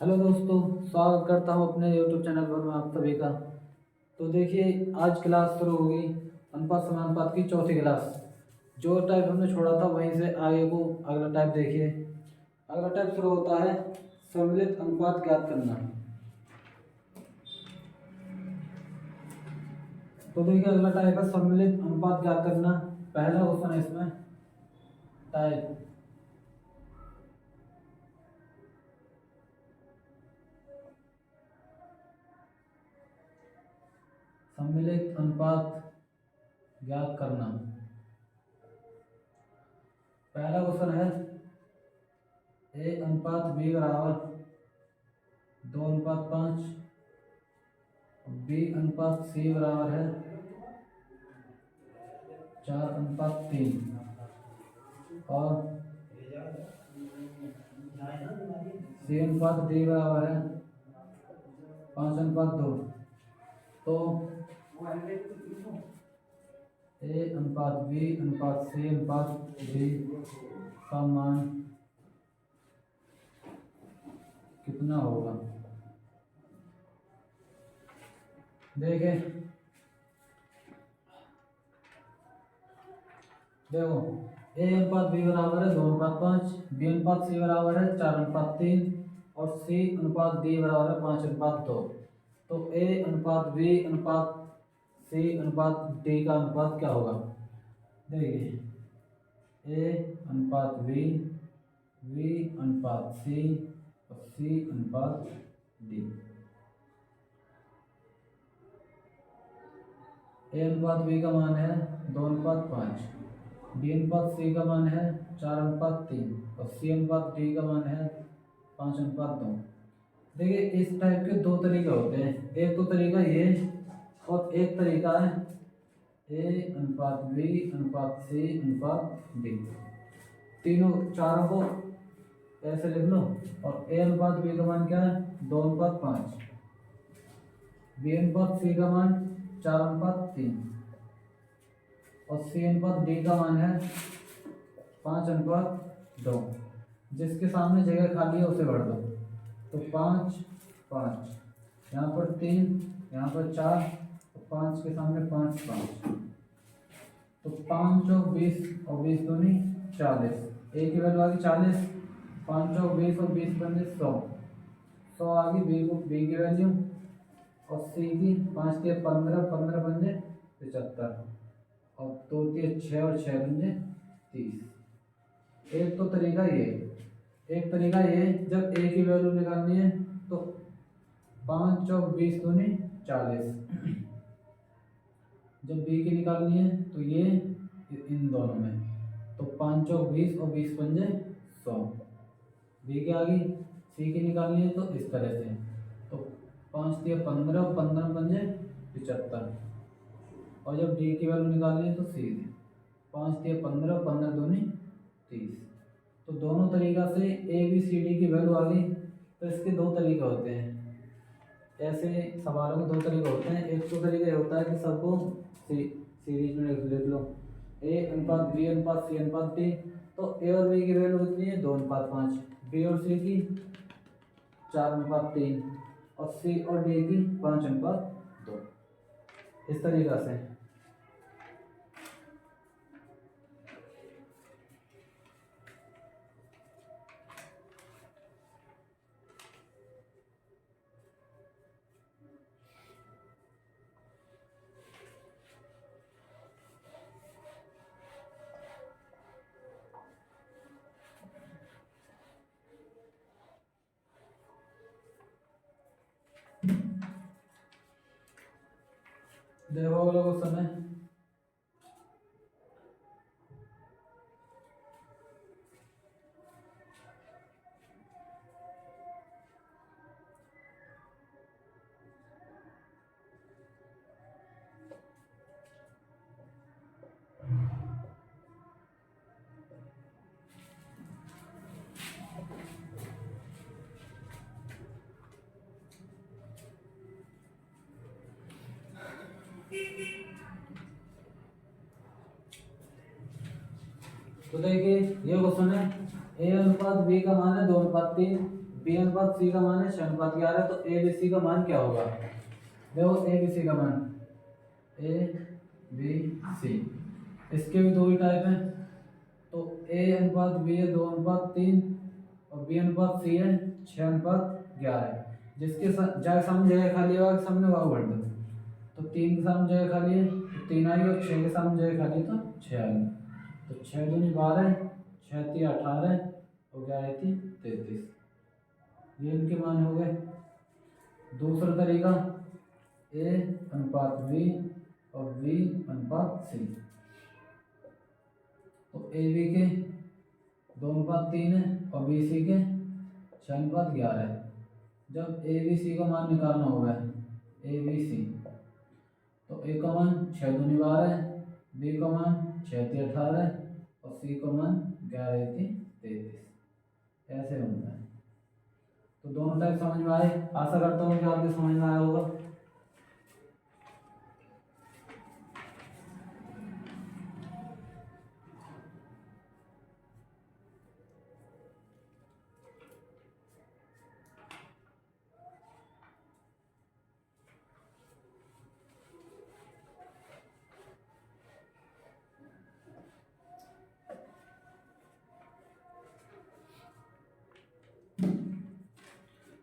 Hello दोस्तों, स्वागत करता हूँ अपने यूट्यूब चैनल पर मैं आप सभी का। तो देखिए, आज क्लास शुरू होगी अनुपात समानुपात की चौथी क्लास। जो टाइप हमने छोड़ा था वहीं से आगे को अगला टाइप देखिए। अगला टाइप शुरू होता है सम्मिलित अनुपात ज्ञात करना। तो देखिए, अगला टाइप है सम्मिलित अनुपात ज्ञात करना। पहला क्वेश्चन है इसमें टाइप सम्मिलित अनुपात ज्ञात करना। पहला क्वेश्चन है ए अनुपात बी बराबर 2:5, बी अनुपात सी बराबर है 4:3 और सी अनुपात डी बराबर है 5:2। तो ए अनुपात बी अनुपात सी अनुपात डी का मान कितना होगा? देखो, ए अनुपात बी बराबर है 2:5, बी अनुपात सी बराबर है 4:3 और सी अनुपात डी बराबर है 5:2। तो ए अनुपात बी अनुपात सी अनुपात डी का अनुपात क्या होगा? देखिए, ए अनुपात बी, बी अनुपात सी और सी अनुपात डी। ए अनुपात बी का मान है 2:5, बी अनुपात सी का मान है 4:3 और सी अनुपात डी का मान है 5:2। देखिए, इस टाइप के दो तरीके होते हैं। एक तो तरीका ये और एक तरीका है ए अनुपात बी अनुपात सी अनुपात डी। तीनों चारों को ऐसे लिख लो। और ए अनुपात बी का मान क्या है? 2:5, बी अनुपात सी का मान 4:3 और सी अनुपात डी का मान है 5:2। जिसके सामने जगह खाली है उसे भर दो। तो 5 5, यहाँ पर 3, यहाँ पर 4, तो 5 के सामने 5 5। तो 5 और 20 और 20 दूनी 40। ए की वैल्यू आ गई 40, 5 और 20 और 20 बन गए 100। 100 आ गई बी की वैल्यू और सी की 5 के 15, 15 बन जाए 75 और 2 के 6 और 6 बन जाए 30। एक तो तरीका ये, एक तरीका ये जब ए की वैल्यू निकालनी है तो 5 और 20 दूनी 40। जब बी की निकालनी है तो ये इन दोनों में, तो 5 और 20 और 20 बन जाए 100। बी की आ गई, सी की निकालनी है तो इस तरह से, तो 5 दिया 15 और 15 बन जाए 75। और जब डी की वैल्यू निकालनी है तो सी दी 5 दिया 15, 15 दूनी 30। तो दोनों तरीका से ए बी सी डी की वैल्यू आ गई। तो इसके दो तरीके होते हैं। ऐसे सवालों के दो तरीके होते हैं। एक तो तरीका होता है कि सबको सीरीज में लिख लो, ए अनुपात बी अनुपात सी अनुपात डी। तो ए और बी की वैल्यू कितनी है? 2:5, बी और सी की 4:3 और सी और डी की 5:2। इस तरीका से। देखो अगला क्वेश्चन है तो देखिए, ये क्वेश्चन है ए अनुपात बी का मान है 2:3, बी अनुपात सी का मान है 6 अनुपात 11, तो ए बी सी का मान क्या होगा? देखो ए बी सी का मान, ए बी सी, इसके भी दो ही टाइप हैं, तो ए अनुपात बी है 2:3 और बी अनुपात सी है 6:11। जिसके जगह सामने जगह खाली होगा सामने वाव भर दो, तो 3 के सामने जगह खाली है तो 3 आई और 6 के सामने जगह खाली है तो 6 आई। तो 6 दूनी 12, 6 × 3 18 और 11 × 3 33। ये इनके मान हो गए। दूसरा तरीका ए अनुपात बी और बी अनुपात सी, तो ए बी के 2:3 है और बी सी के 6:11 है। जब ए बी सी का मान निकालना होगा, ए बी सी, तो ए का मान 6 दूनी 12, बी का मान 6 × 3 18 और सी का मान 11 × 3 33। ऐसे होता है। तो दोनों टाइप समझ में आए। आशा करता हूँ कि आपके समझ में आया होगा।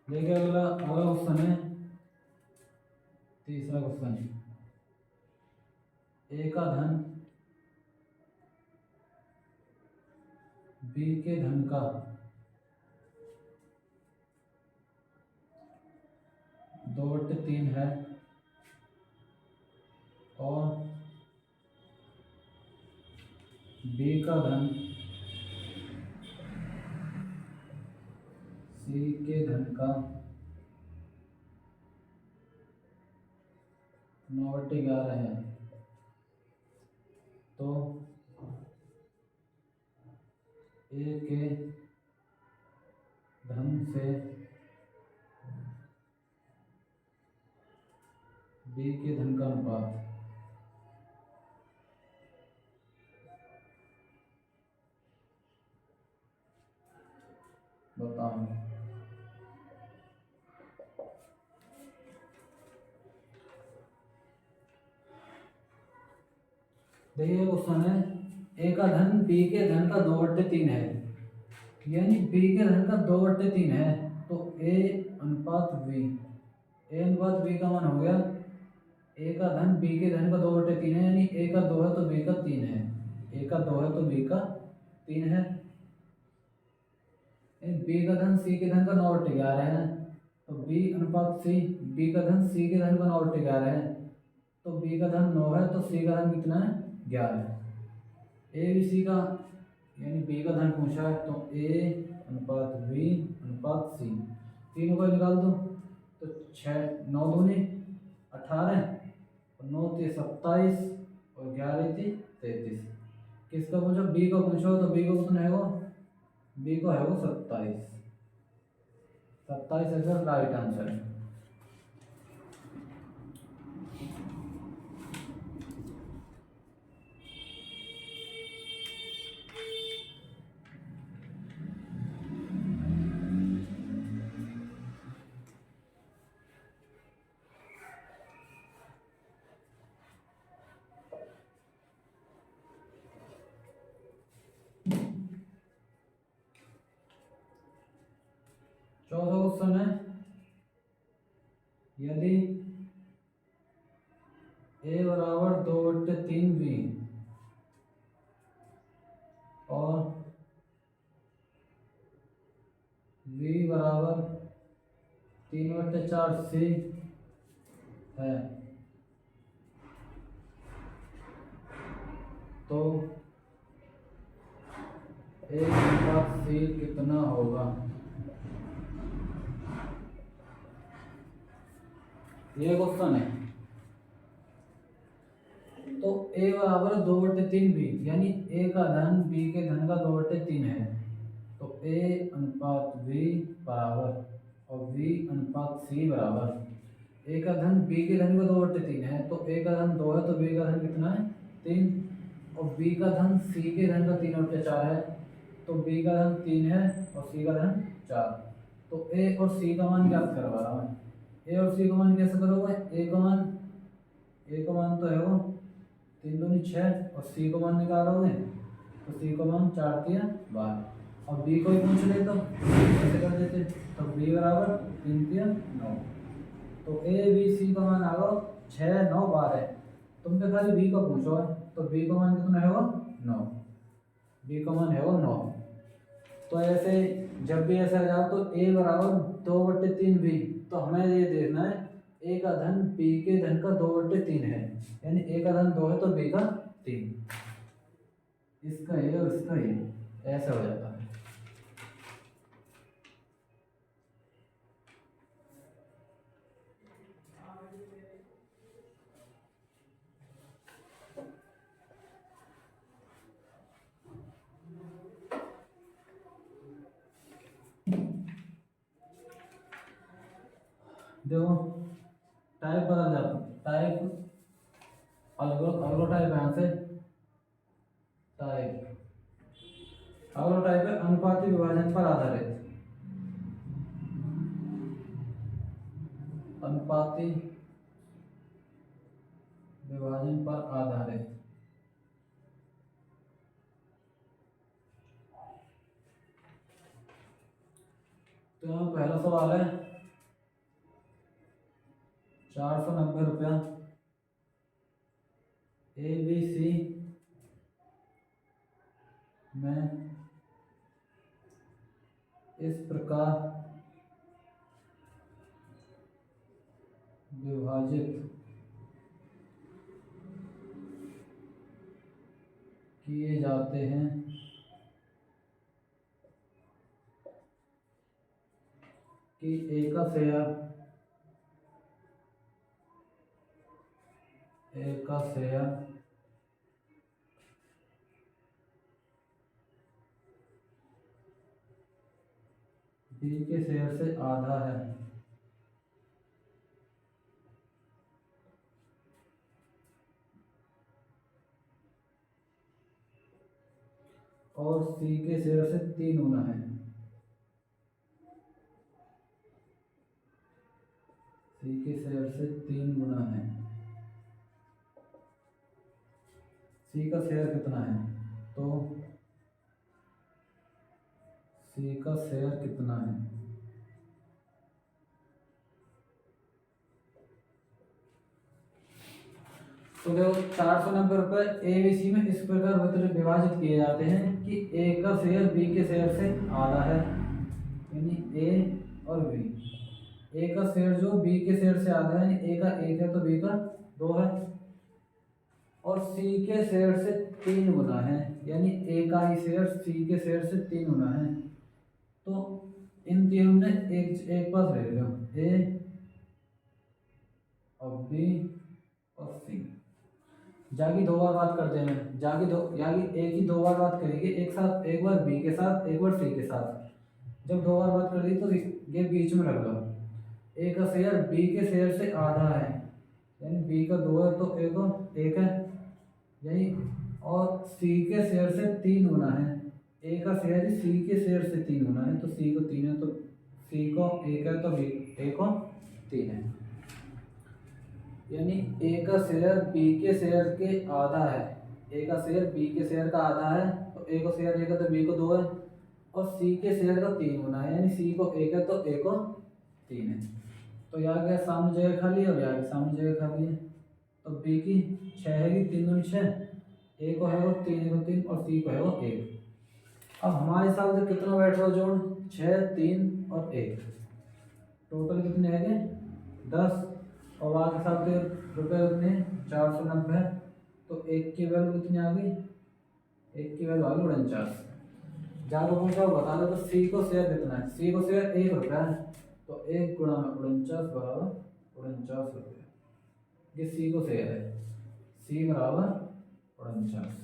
देखिए अगला क्वेश्चन है, तीसरा क्वेश्चन, ए का धन बी के धन का 2/3 है और बी का धन सी के धन का 9/11 है, तो ए के धन से बी के धन का अनुपात बताओ। देखिए क्वेश्चन है, ए का धन बी के धन का 2/3 है, यानी बी के धन का 2/3 है, तो ए अनुपात बी, ए अनुपात बी का मान हो गया, ए का धन बी के धन का 2/3 है, यानी ए का 2 है तो बी का 3 है, ए का 2 है तो बी का 3 है। बी का धन सी के धन का 9/11 है, तो बी अनुपात सी, बी का धन सी के धन का 9/11 है, तो बी का धन 9 है तो सी का धन कितना है? 11 है। ए बी सी का यानी बी का धन पूछा है, तो ए अनुपात बी अनुपात सी, तीनों को निकाल दो, तो 6 9 दूनी 18 और 9 × 3 27 और 11 × 3 33। किसका पूछो? बी का पूछो, तो बी को कितना है? वो बी को है वो 27। 27 इसका राइट आंसर है। चौथा क्वेश्चन है, यदि a बराबर 2/3 बी और b बराबर 3/4 सी है, तो a अनुपात सी कितना होगा? ये क्वेश्चन है। तो a बराबर 2/3 बी, यानी a का धन b के धन का 2/3 है, तो a अनुपात b बराबर और b अनुपात c बराबर, a का धन b के धन का 2/3 है, तो a का धन 2 है तो b का धन कितना है? 3, और b का धन c के धन का 3/4 है, तो b का धन 3 है और c का धन 4, तो ए और सी का मान ज्ञात करवा रहा हूँ। ए और सी का मान कैसे करोगे? ए का मान तो है वो 3 दूनी 6 और सी का मान निकालोगे तो सी का मान 4 तिया 12। अब बी को ही पूछ ले तो ऐसे कर देते, तो बी बराबर 3 तिया 9। तो ए बी सी का मान आ गया 6 9 12। तुम पे खाली बी का पूछो है, तो बी का मान कितना है वो 9। बी का मान है वो 9। तो ऐसे जब भी ऐसा आ जाओ तो ए बराबर 2/3 बी, तो हमें ये देखना है ए का धन बी के धन का 2/3 है, यानी ए का धन 2 है तो बी का 3। इसका ये और इसका ये ऐसा हो जाता है। देखो टाइप बदल जाता, टाइप अगलो टाइप यहाँ से टाइप अगलो टाइप है अनुपाती विभाजन पर आधारित। अनुपाती विभाजन पर आधारित। तो यहाँ पहला सवाल है 490 रुपया ए बी सी में इस प्रकार विभाजित किए जाते हैं कि ए का शेयर बी के शेयर से आधा है। और सी के शेयर से 3 गुना है। सी के शेयर से 3 गुना है। सी का शेयर कितना है? तो सी का शेयर कितना है? तो देखो 490 रुपये ए बी सी में इस प्रकार विभाजित किए जाते हैं कि ए का शेयर बी के शेयर से आधा है, यानी ए और बी। ए का शेयर जो बी के शेयर से आधा है, यानी ए का 1 है तो बी का 2 है। और सी के शेयर से 3 गुना है, यानी ए का ही शेयर सी के शेयर से 3 गुना है। तो इन तीनों ने एक पास ले लो, ए और बी और सी। जागी 2 बार बात करते हैं, यागी एक ही 2 बार बात करेंगे, एक साथ, एक बार बी के साथ एक बार सी के साथ। जब 2 बार बात कर दी तो ये बीच में रख लो। ए का शेयर बी के शेयर से आधा है, यानी बी का 2 है तो ए को 1 है, यही। और सी के शेयर से 3 गुना है, ए का शेयर ही सी के शेयर से 3 गुना है, तो सी को 3 है तो सी को 1 है तो बी ए को 3 है, यानी ए का शेयर बी के शेयर के आधा है। ए का शेयर बी के शेयर का आधा है, तो ए को शेयर 1 है तो बी को 2 है। और सी के शेयर का 3 गुना है, यानी सी को 1 है तो ए को 3 है। तो यहाँ क्या सामने जगह खाली है और यहाँ सामने जगह खाली है, तो बी की 6 है, 3 दूनी 6, ए को है वो 3 को 3 और सी को है वो 1। अब हमारे हिसाब से कितना बैठ रहा जोड़? 6 3 और 1, टोटल कितने है? 10। और बाकी साथ रुपये कितने? 490। तो 1 की वैल्यू कितनी आ गई? 1 की वैल्यू आ गई 49। जाकर पूछा बता दो तो सी को शेयर कितना है? सी को शेयर 1 रुपया है, तो 1 गुणा 49 बराबर 49 रुपये। ये सी को शेयर है, सी बराबर 49।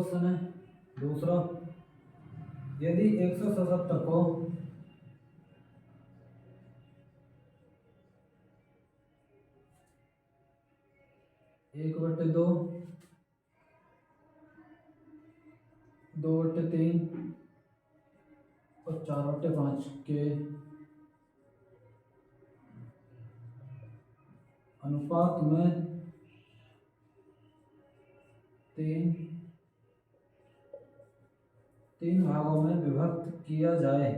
क्वेश्चन है दूसरा, यदि 177 को 1/2, 2/3 और 4/5 के अनुपात में तीन भागों में विभक्त किया जाए,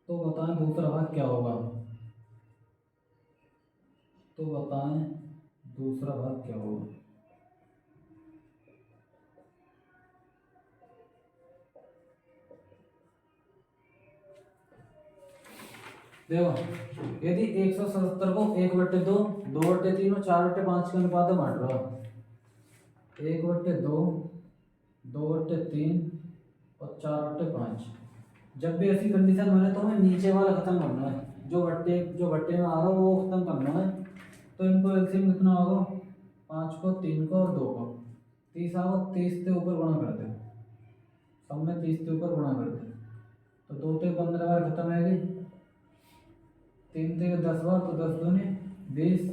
तो बताएं दूसरा भाग क्या होगा। देखो, यदि 177 को 1/2, 2/3 और 4/5 के अनुपात में बांट रहा, 1/2, 2/3 और 4/5, जब भी ऐसी कंडीशन बने तो हमें नीचे वाला खत्म करना है, जो भट्टे में आ रहा हो वो खत्म करना है। तो इनको एलसीएम कितना होगा, 5 को, 3 को और 2 को, 30 आओ, 30 से ऊपर गुणा कर दे, सब में 30 से ऊपर गुणा कर दे, तो 2 से 15 बार खत्म है, 3 से 10 बार, तो 10 दूनी 20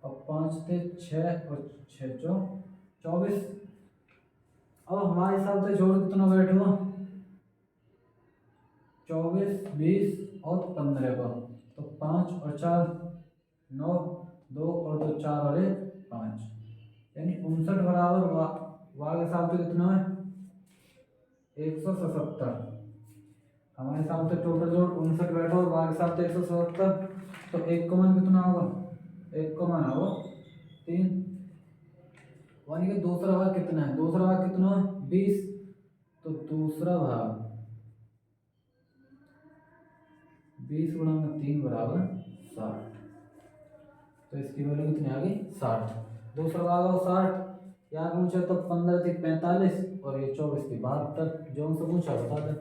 और 5 से 6 और 6 24। अब हमारे हिसाब से जोड़ कितना बैठ हुआ, 24, 20 और 15 का, तो 5 और 4 9, 2 और 2 4 और 1 5, यानी 59 बराबर वाग हिसाब से कितना है 177। हमारे हिसाब से टोटल जोड़ 59 बैठा और वाग हिसाब से 177, तो 1 का मान कितना होगा, 1 का मान होगा 3, यानी कि दूसरा भाग कितना है, 20, तो दूसरा भाग 20 गुणा 3 बराबर 60, तो इसकी वैल्यू कितनी आ गई 60। दूसरा भाग हो 60, यहाँ पूछा तो 15 थी 45 और ये 24 थी 72, जो हमसे पूछा बता दे।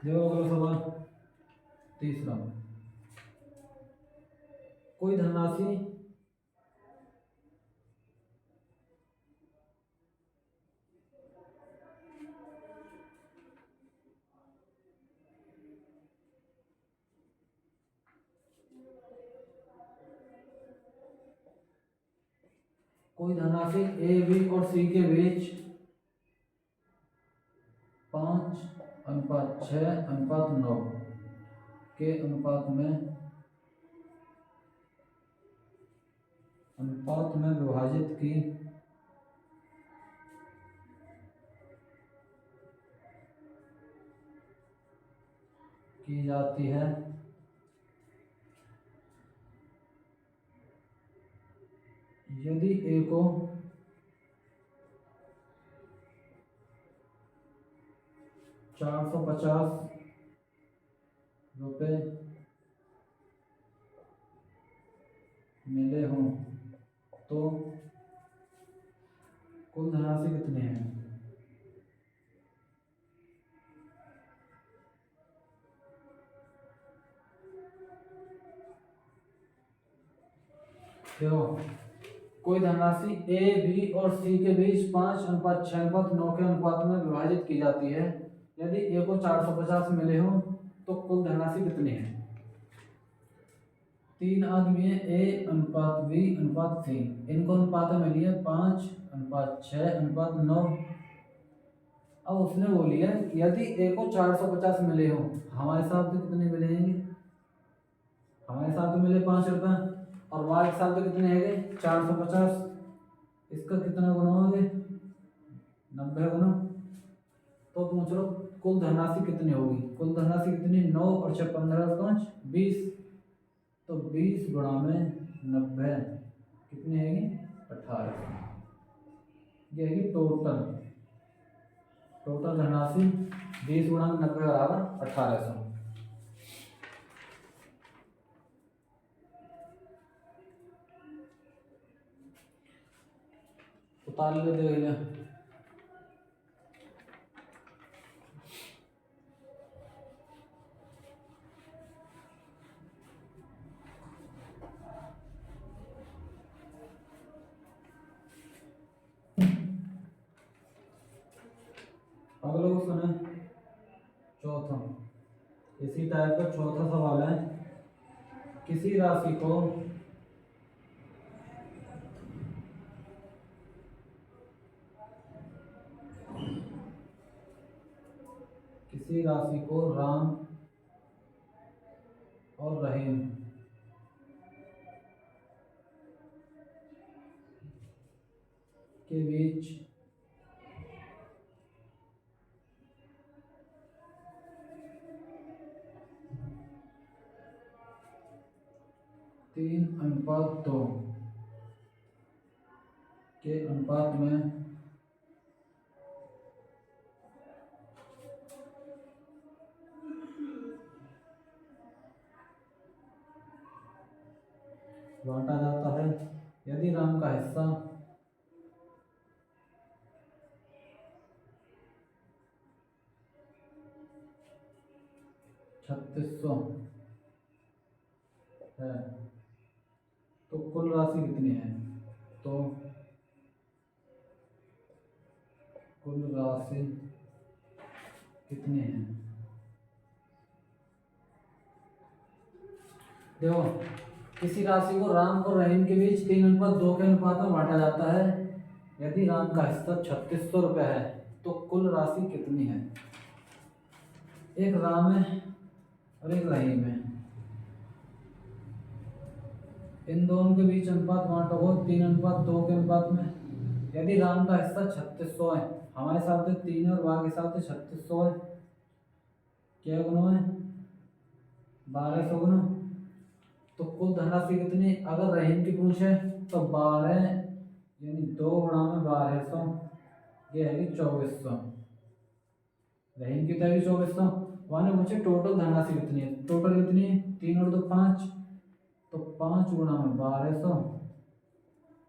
देखो अगला सवाल तीसरा, कोई धनराशि ए बी और सी के बीच 5:6:9 के अनुपात में विभाजित की जाती है, यदि ए को 450 रुपये मिले हों तो कुल धनराशि कितनी है। देखो, कोई धनराशि ए बी और सी के बीच 5:6:9 के अनुपात में विभाजित की जाती है, यदि ए को 450 मिले हो तो कुल धनराशि कितनी है। 3 आदमी है, ए अनुपात बी अनुपात सी, इनको अनुपात में लिए 5:6:9। अब उसने बोली है यदि ए को 450 मिले हो, हमारे साथ तो कितने मिलेंगे, हमारे साथ तो मिले 5 रुपये, और वाई के साथ तो कितने हैं 450, इसका कितना गुना होंगे 90 गुना। तो पूछ लो कुल धनराशि कितनी होगी, कुल धनराशि कितनी 9 और 6 15 5 20, तो 20 गुणा में 90 कितनी है 18, ये है टोटल। टोटल धनराशि 20 गुणा 90 बराबर 1800। उतार ले देख ले। अगला क्वेश्चन है चौथा, इसी टाइप का चौथा सवाल है। किसी राशि को राम और रहीम के बीच 3:2 के अनुपात में बांटा जाता है यदि राम का हिस्सा 3600 है तो कुल राशि कितनी है? तो कुल राशि कितनी है? देखो, किसी राशि को राम और रहीम के बीच 3:2 के अनुपात में बांटा जाता है यदि राम का हिस्सा 3600 रुपया है तो कुल राशि कितनी है? एक राम है और एक रहीम है, इन दोनों के बीच अनुपात बांटा हो 3:2 के अनुपात में। यदि राम का हिस्सा 3600 है, हमारे हिसाब से 3 और वाह के हिसाब से 3600 है, क्या गुना है 1200 गुना। तो कुल धनराशि कितनी? अगर रहीम की पूछ है तो 12 यानी 2 गुणा में 1200, ये है 2400। रहीम की तरह 2400। वहाँ ने पूछे टोटल धनराशि कितनी है, टोटल कितनी है 3 और 2 5, तो 5 गुणा में 1200,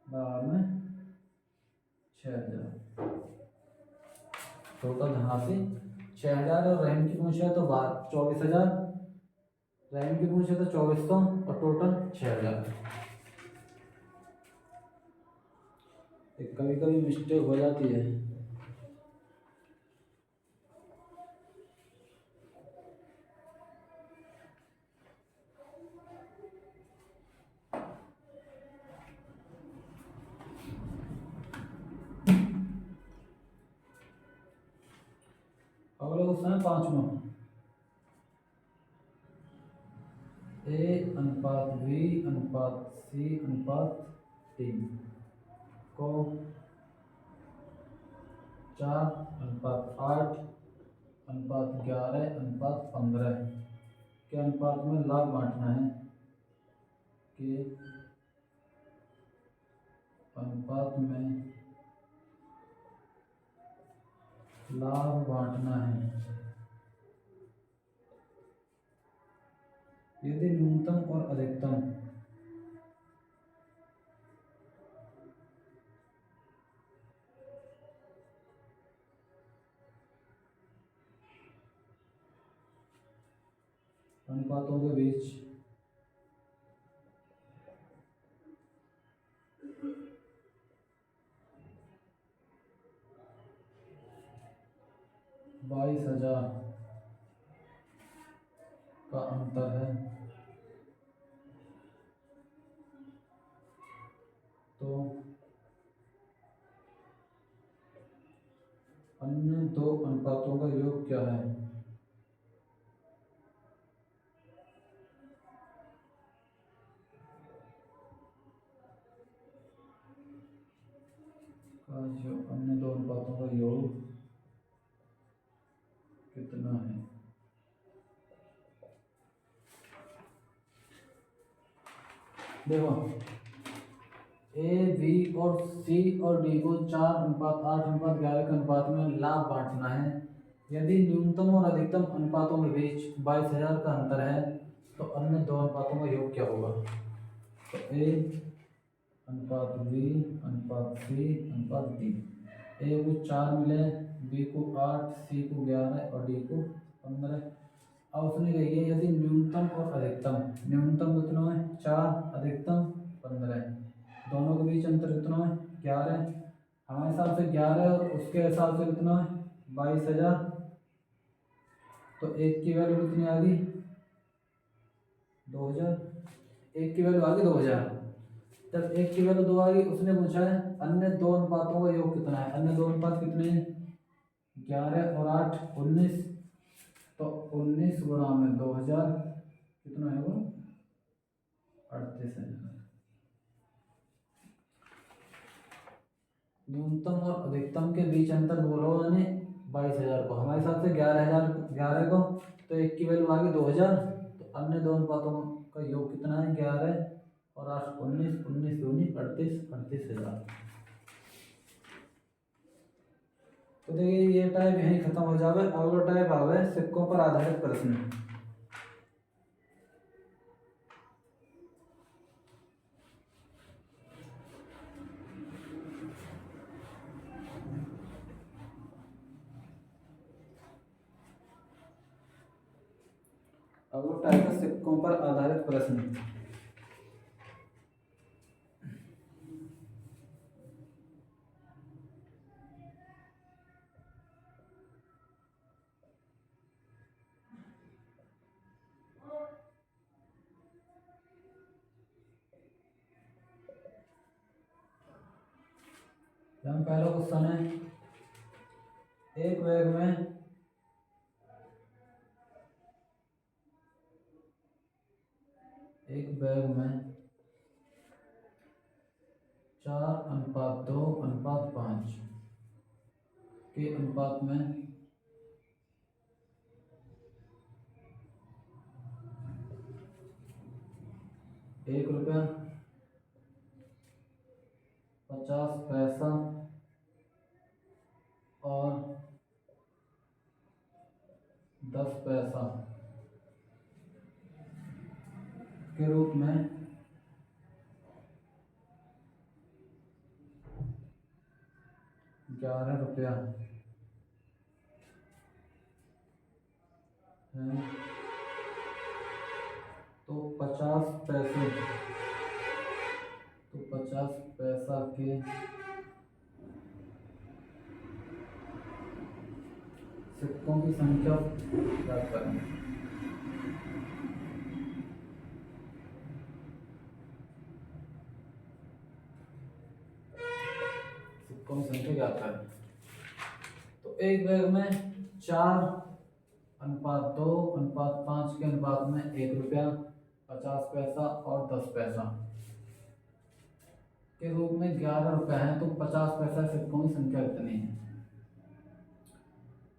12 में 6000। टोटल धनराशि 6000 और रहीम की पूछ है तो 24,000, रहीम की पूछ है तो 2400 और टोटल 6000। कभी कभी मिस्टेक हो जाती है। अगला क्वेश्चन है 5वां, A/B/C/D को 4:8:11:15 के अनुपात में लाभ बांटना है, के अनुपात में लाभ बांटना है यदि न्यूनतम और अधिकतम अनुपातों के बीच 22,000 का अंतर है तो अन्य दो अनुपातों का योग क्या है? जो अन्य दो अनुपातों का योग कितना है? देखो, ए बी और सी और डी को 4:8:11 के अनुपात में लाभ बांटना है। यदि न्यूनतम और अधिकतम अनुपातों के बीच 22,000 का अंतर है तो अन्य दो अनुपातों का योग क्या होगा। तो ए अनुपात बी अनुपात सी अनुपात डी। ए को 4 मिले, बी को 8, सी को 11 और डी को 15। अब उसने कही है यदि न्यूनतम और अधिकतम, न्यूनतम कितना है 4, अधिकतम 15, दोनों के बीच अंतर कितना है 11। हमारे हिसाब से 11 और उसके हिसाब से कितना है 22,000। तो एक की वैल्यू कितनी आ गई 2000। एक की वैल्यू आ गई 2000। जब एक की वैल्यू 2 आ गई, उसने पूछा है अन्य दो अनुपातों का योग कितना है। अन्य दो अनुपात कितने हैं 11 और 8 19। तो 19 गुणा में 2000 कितना है वो 38,000। न्यूनतम और अधिकतम के बीच अंतर बोलो यानी 22,000 को, हमारे हिसाब से 11 को। तो एक की वैल्यू आ गई 2000। तो अन्य दो अनुपातों का योग कितना है 11 और 8 19, 19 दूनी 38, 38,000। तो देखिए ये टाइप यहीं खत्म हो जावे। अगला टाइप आवे सिक्कों पर आधारित प्रश्न। अगला टाइप है सिक्कों पर आधारित प्रश्न। यहाँ पहला क्वेश्चन है एक बैग में एक बैग में 4:2:5 के अनुपात में 1 रुपया 50 पैसा और 10 पैसा के रूप में 11 रुपया है। तो 50 पैसे, तो 50 पैसा के सिक्कों की संख्या ज्ञात करें। सिक्कों की संख्या ज्ञात करें। तो एक बैग में 4:2:5 के अनुपात में 1 रुपया 50 पैसा और 10 पैसा के रूप में 11 रुपया है। तो 50 पैसा सिक्कों की संख्या कितनी है।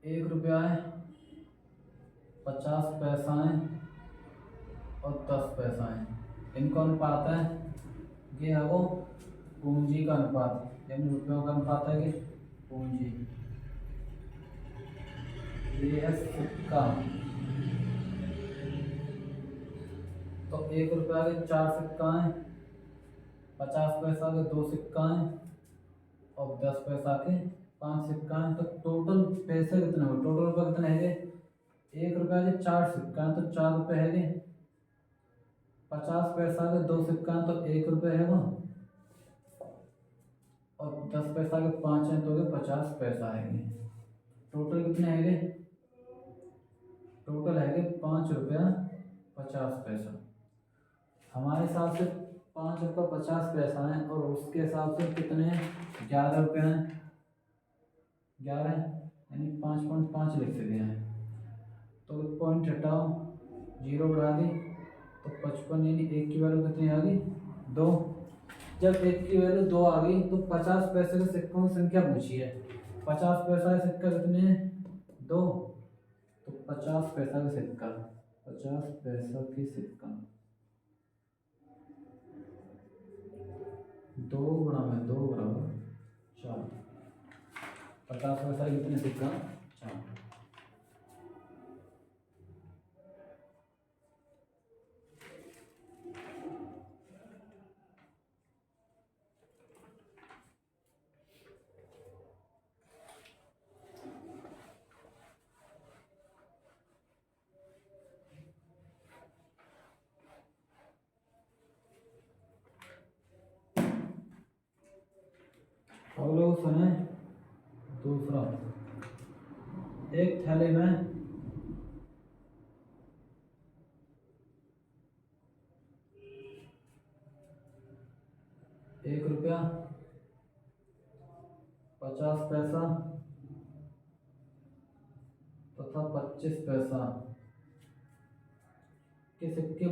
1 रुपया है, 50 पैसा है और 10 पैसा है। इनका अनुपात है, ये है वो पूंजी का अनुपात, यानी रुपयों का अनुपात है कि पूंजी। ये है सिक्का। तो 1 रुपया के 4 सिक्का है, 50 पैसा के 2 सिक्का है और 10 पैसा के 5 सिक्का है। तो टोटल पैसे कितने हो, टोटल रुपये कितने है। 1 रुपया के 4 सिक्का है तो 4 रुपये है। 50 पैसा के 2 सिक्का है तो 1 रुपये है वो, और 10 पैसा के 5 हैं तो 50 पैसा है। टोटल कितने है, टोटल है 5 रुपया 50 पैसा। हमारे हिसाब से 5 रुपया 50 पैसा है और उसके हिसाब से कितने हैं 11 रुपये हैं। 11 यानी 5.5 लिख सकते हैं। तो पॉइंट हटाओ, 0 बढ़ा दी तो 55, यानी एक की वैल्यू कितनी आ गई 2। जब एक की वैल्यू 2 आ गई तो 50 पैसे के सिक्कों की संख्या पूछी है। 50 पैसा के सिक्का कितने हैं 2। तो 50 पैसा का सिक्का, 50 पैसा की सिक्का 2 गुणा में 2 बराबर 4। 50 पैसा कितने सिक्का 4। अगला क्वेश्चन है दूसरा। एक थैले में 1 रुपया 50 पैसा तथा 25 पैसा के सिक्के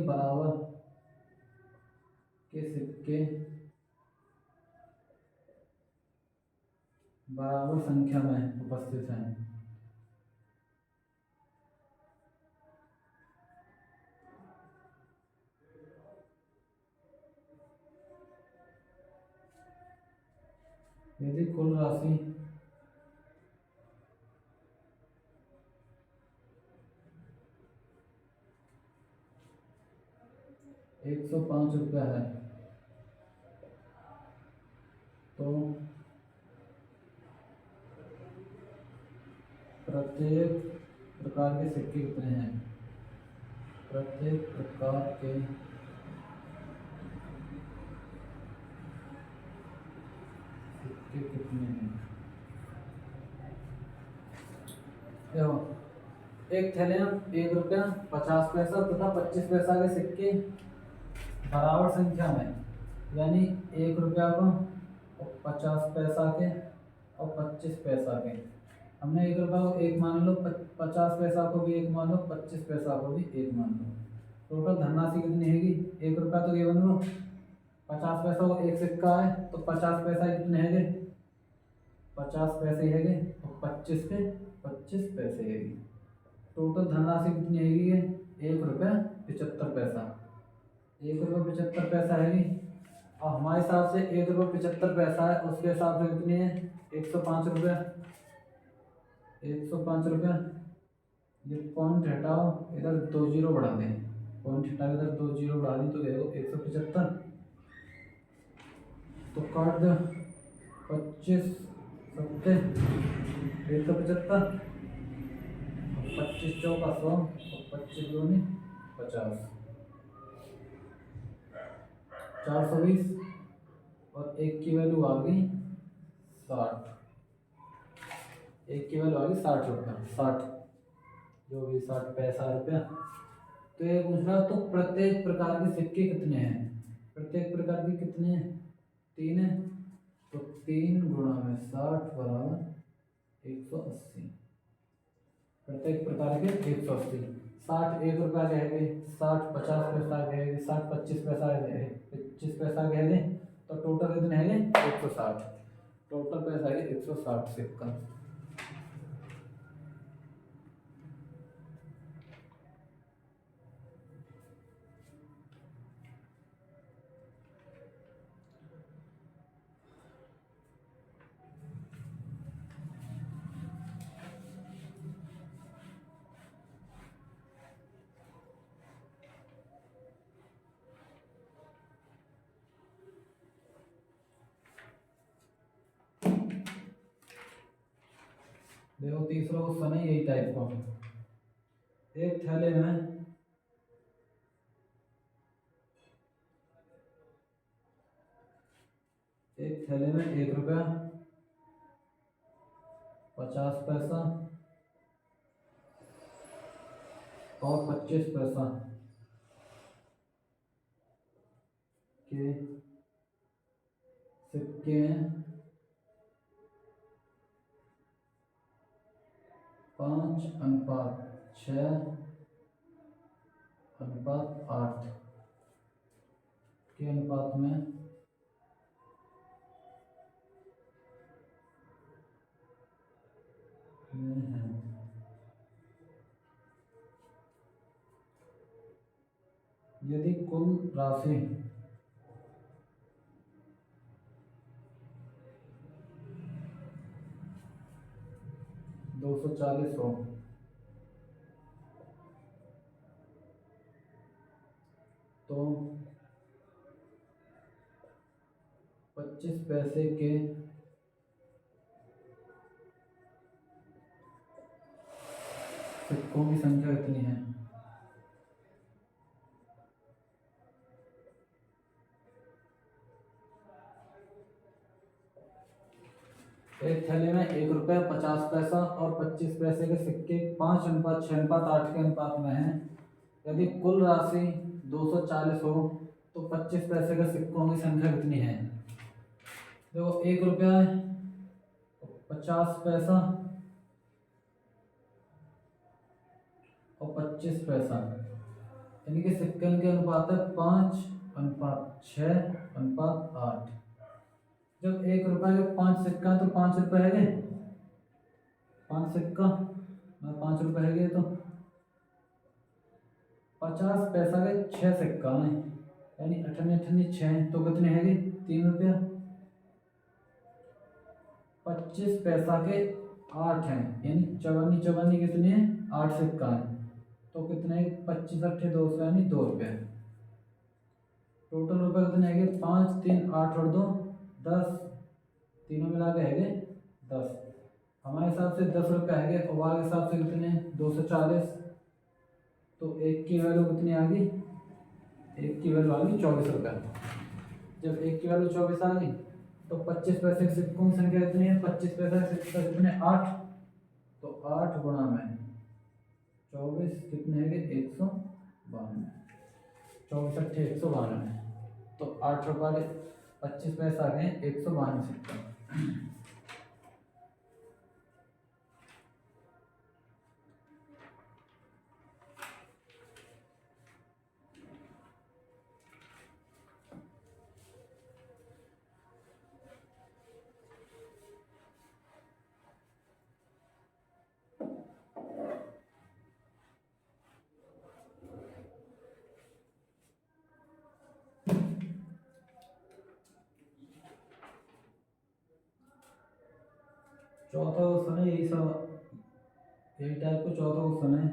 बराबर संख्या में उपस्थित हैं। यदि कुल राशि 105 रुपया है तो प्रत्येक प्रकार के सिक्के कितने हैं? प्रत्येक प्रकार के सिक्के कितने हैं? देखो, एक थैले में 1 रुपया 50 पैसा तथा 25 पैसा के सिक्के बराबर संख्या में, यानी 1 रुपया को 50 पैसा के और 25 पैसा के। हमने 1 रुपया को 1 मान लो, 50 पैसा को भी 1 मान लो, 25 पैसा को भी 1 मान लो। टोटल धनराशि कितनी हैगी? 1 रुपया तो गिवन लो, 50 पैसा को एक सिक्का है तो 50 पैसा कितने हैगे? 50 पैसे हैगे और 25 पे 25 पैसे हैगी। टोटल धनराशि कितनी हैगी है? 1 रुपया 75 पैसा। 1 रुपया 75 पैसा हैगी और हमारे हिसाब से 1 रुपया 75 पैसा है, उसके हिसाब से कितनी है? 105 रुपया। 105 रुपया, ये पॉइंट हटाओ, इधर 2 जीरो बढ़ा दें, पॉइंट हटा इधर 2 जीरो बढ़ा दी तो देखो 175 तो काट दो 25 सत्ते 175, 25 चौका 100 और 25 दूनी 50, 420 और 1 की वैल्यू आ गई 60। 1 की वैल्यू आ गई 60 रुपया, 60 जो भी 60 पैसा रुपया। तो ये पूछ रहा तो प्रत्येक प्रकार के सिक्के कितने हैं? प्रत्येक प्रकार के कितने हैं? 3 है तो 3 गुणा में 60 बराबर 180। प्रत्येक प्रकार के 180। 60 1 रुपया कहेंगे, 60 50 पैसा कहेंगे, 60 25 पैसा 25 पैसा कहेंगे, तो टोटल कितने हैं? 160। टोटल पैसा है 160 सिक्का। देखो तीसरा क्वेश्चन है यही टाइप का। एक थैले में 1 रुपया 50 पैसा और 25 पैसा के सिक्के हैं 5:6:8 के अनुपात में है। यदि कुल राशि 240 हो तो 25 पैसे के सिक्कों की संख्या कितनी है? एक थैले में 1 रुपया 50 पैसा और 25 पैसे के सिक्के 5:6:8 के अनुपात में हैं। यदि कुल राशि 240 हो तो 25 पैसे के सिक्कों की संख्या कितनी है? देखो 1 रुपया 50 पैसा और 25 पैसा, यानी कि सिक्के के अनुपात है 5:6:8। जब 1 रुपये के 5 सिक्का तो 5 रुपये है गए, 5 सिक्का 5 रुपये है गए, तो 50 पैसा के 6 सिक्का है, यानी 8×8=6, तो कितने है गए? 3 रुपया। 25 पैसा के 8 हैं, यानी चवन्नी कितने हैं? 8 सिक्का है, तो कितने? 25×8=200, यानी 2 रुपये। टोटल रुपये कितने है? 5, 3, 8 और 2 10, तीनों मिला के है 10। हमारे हिसाब से 10 रुपये है, और वाले हिसाब से कितने? 240। तो एक की वैल्यू कितनी आ गई? एक की वैल्यू आ गई 24 रुपये। जब एक की वैल्यू 24 आ गई तो 25 पैसे के सिक्कों की संख्या कितनी है? 25 पैसे के सिक्के कितने? 8। तो 8 गुणा में 24 कितने है? 192। 24×8=192। तो 8 रुपये 25 पैसे आ गए 192 सिक्का। चौथा क्वेश्चन है, यही टाइप का चौथा क्वेश्चन है।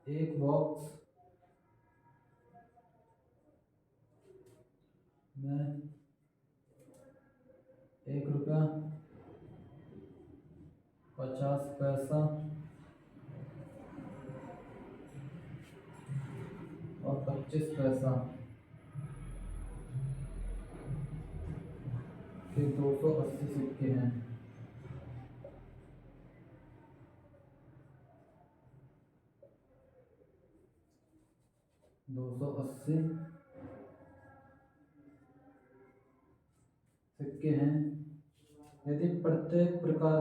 एक बॉक्स में 1 रुपया 50 पैसा और 25 पैसा के 280 सिक्के हैं। दो सौ अस्सी सिक्के हैं। यदि प्रत्येक प्रकार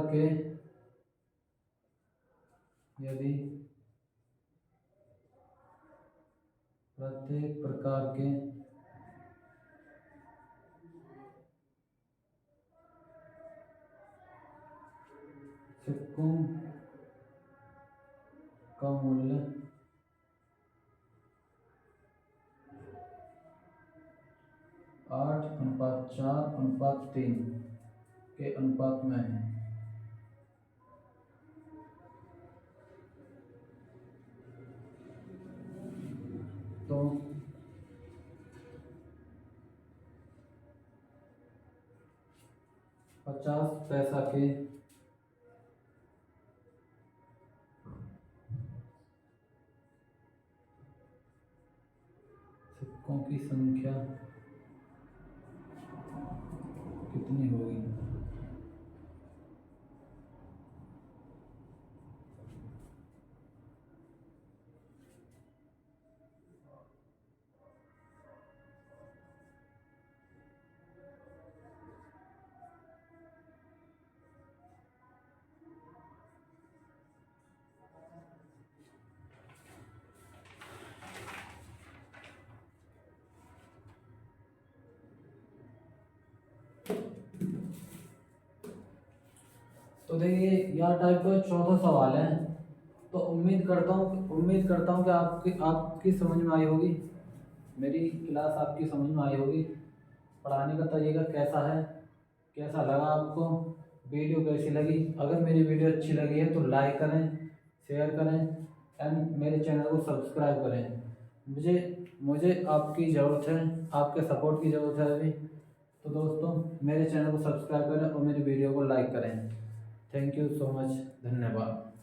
के सिक्कों का मूल्य 8:4:3 के अनुपात में है तो 50 पैसा के सिक्कों की संख्या कितनी होगी? तो देखिए यह टाइप का चौथा सवाल है। तो उम्मीद करता हूँ कि आपकी समझ में आई होगी, मेरी क्लास आपकी समझ में आई होगी। पढ़ाने का तरीका कैसा है, कैसा लगा आपको? वीडियो कैसी लगी। अगर मेरी वीडियो अच्छी लगी है तो लाइक करें, शेयर करें एंड मेरे चैनल को सब्सक्राइब करें। मुझे आपकी ज़रूरत है, आपके सपोर्ट की ज़रूरत है अभी। तो दोस्तों मेरे चैनल को सब्सक्राइब करें और मेरी वीडियो को लाइक करें। थैंक यू सो मच, धन्यवाद।